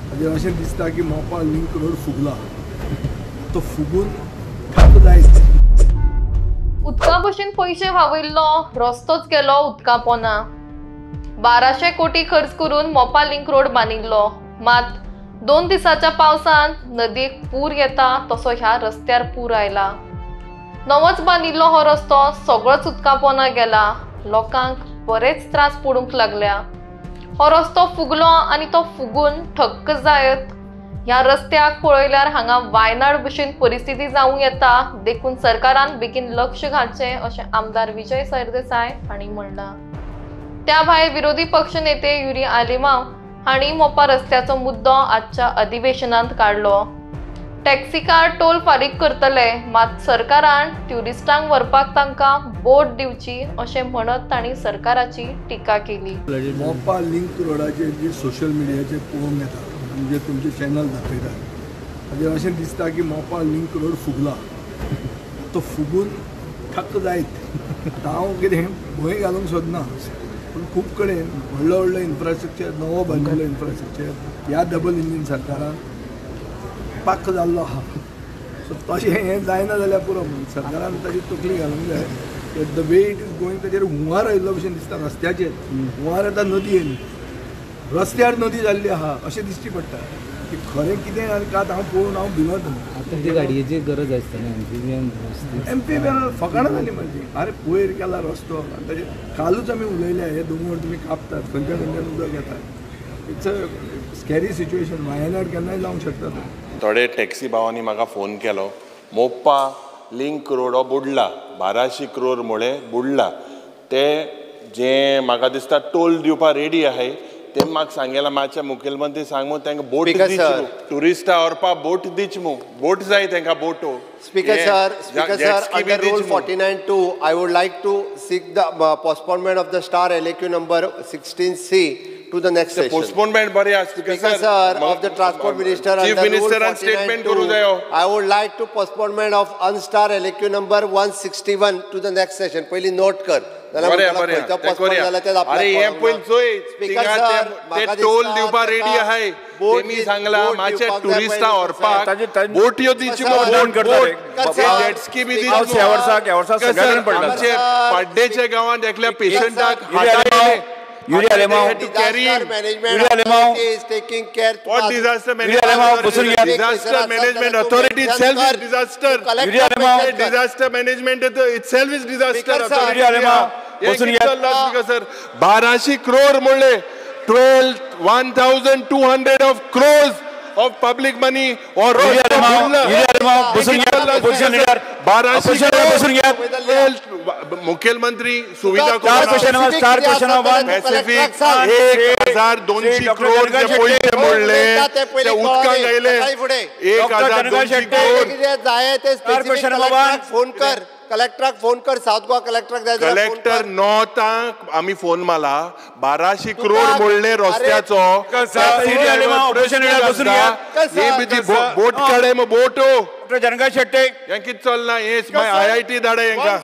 म्हणजे अशें दिसता की मोपा लिंक रोड फुगला, तो फुगून खाक जायत। उदका भशेन पैसे व्हावयल्लो रस्तोच गेलो उदका पोना। 1200 कोटी खर्च करून मोपा लिंक रोड बांदिल्लो, मात 2 दिसाच्या पावसान नदीक पूर येता तसो ह्या रस्त्यार पूर आयला। नवोच बांदिल्लो हो रस्तो सगळोच उदका पोना गेला, लोकांक बरेच त्रास पडूंक लागल्या। हो रस्तो फुगलो आनी तो फुगून ठक्क जायत ह्या रस्त्याक पळयल्यार हांगा वायनाड भशेन परिस्थिती जावं येता, देखून सरकारान बेगीन लक्ष घालचें अशें आमदार विजय सरदेसाय हांणी म्हणलां। त्या भायर विरोधी पक्ष नेते युरी आलिमांव हांणी मोपा रस्त्याचो मुद्दो आजच्या अधिवेशनांत काडलो। टॅक्सी कार टोल फारीक करतले, मात सरकारान ट्युरिस्टांक व्हरपाक तांकां बोट दिवची अशें म्हणत तांणी सरकाराची टिका केली। मोपा लिंक रोडाचेर जी सोशल मिडियाचेर पळोवंक येता, म्हणजे तुमचे चॅनल दाखयतात, म्हणजे अशें दिसता की मोपा लिंक रोड फुगला, तो फुगून खाक जायत। आतां हांव कितें भंय घालूंक सोदना, पूण खूब कडेन व्हडलो व्हडलो इन्फ्रास्ट्रक्चर, नवो बांदिल्लो इन्फ्रास्ट्रक्चर ह्या डबल इंजीन सरकारान पाक जाल्लो आहा। सो तशें हें जायना जाल्यार पुरो सरकारान ताची तकली घालूंक जाय। The way it is going ताचेर हुंवार आयिल्लो भशेन दिसता रस्त्याचेर। हुंवार येता नदयेन, रस्त्यार नदी जाल्ली आहा अशें दिश्टी पडटा की खरें कितें आनी कात हांव पळोवन हांव भिवत। आतां ती गाडयेची गरज आसतना एमपी फकाणां जाली म्हाजी, अरे वयर केला रस्तो, ताचे कालूच आमी उलयले हे दोंगर तुमी कापतात, खंयच्या खंयच्यान उदक येता। It's a scary situation, Wayanad केन्नाय जावंक शकता। थोडे टॅक्सी भावांनी म्हाका फोन केलो, मोपा लिंक रोड हो बुडला, 1200 करोड मुळे बुडला, ते जे म्हाका दिसता टोल दिवपा रेडी आहाय ते म्हाका सांगलें मातशें मुखेलमंत्री सांग मू तांकां बोट दीच, टुरिस्टां व्हरपा बोट दीच मू, बोट जाय तांकां बोटो। Speaker sir, under Rule 49(2), I would like to seek the postponement of the star LAQ number 16C to the next session. Postponement bari as Speaker sir of the Transport Minister, Chief under Minister Rule and statement kuru 49(2), jayo. I would like to postponement of unstar LAQ number 161 to the next session. पहिली note कर. अरे हे पयली चोय, ते toll दिवपा ready आहाय, तेमी सांगला मातशे टुरिस्टां व्हरपाक बोटयो दिवची, जेट स्की बी दिवची। आमचे पाड्डेच्या गांवांत एकल्या पेशंटाक Disaster management authority itself is disaster. Disaster management itself is disaster. 1200 crore मुळे 1,200 of crores of public money or मुख्यमंत्री सुविधा 1,200 करोड पैसे मोडले, ते उदकांत गेले 1,200 करोड। फोन कर कलेक्टराक, फोन कर, साउथ गोवा कलेक्टराक। कलेक्टर नॉर्थाक आमी फोन मारला, 1200 करोड मोडले रस्त्याचो, बोट काडे बोट जनगा शेट्टे हें कितें चलना, हें IIT धाडा हेंकां।